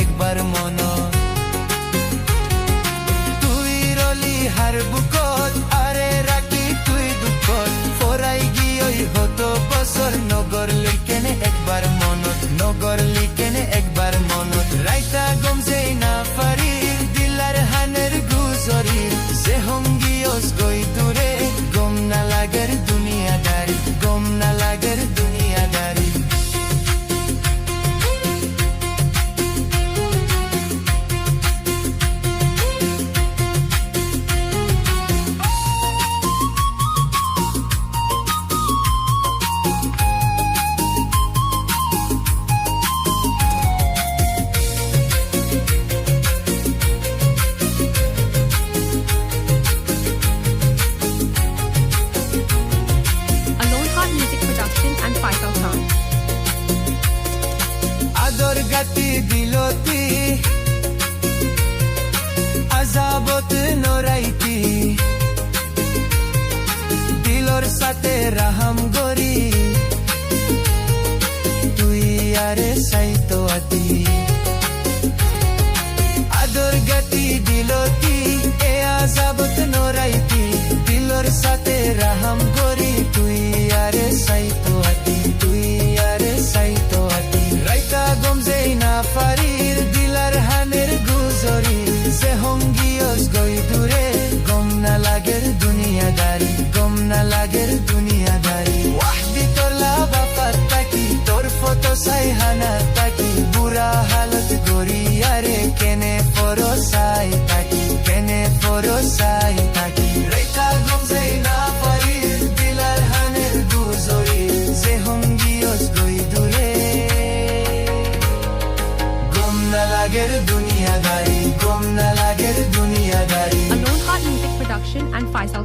একবার মন তুই রলি হার বুকত আরে রাখি তুই দুঃখত ফরাই গিয়ে হতো বছর নগর লিখেনে একবার মনত নগর লিখেনে একবার মনত রাইতা গম যেই না পারি দিলার হানের গুজরি যে হঙ্গিয়স গই দূরে গম না লাগের দুনিয়াদারি গম না লাগের দুনিয়াদারি আদর গাতি দিলতি আজাবত নরাইতি দিলর সাথে রাহাম গরি তুই আরে সাইতো আতি আদর গাতি দিলতি এ আজাবত নরাইতি দিলর সাথে রাহাম গরি তুই আরে সাইতো আতি তুই আরে সাইতো আতি রাইতা গম যেই না পারির দিলার হানের গুজরি যে হঙ্গিয়স গই দূরে গম না লাগের দুনিয়াদারি গম না লাগের দুনিয়াদারি ওয়াহদি তোর লাভা পাত্তাকি তোর ফটো সাই হানা তাকি বুড়া হালত গরি আরে কেনে পরসাই তাকি কেনে পরসাই তাকি রাইতা গম যেই না পারির দিলার হানের গুজরি যে হঙ্গিয়স গই দূরে গম না লাগের দুনিয়াদারি গম না লাগের দুনিয়াদারি A Lone Heart Music production and Faisal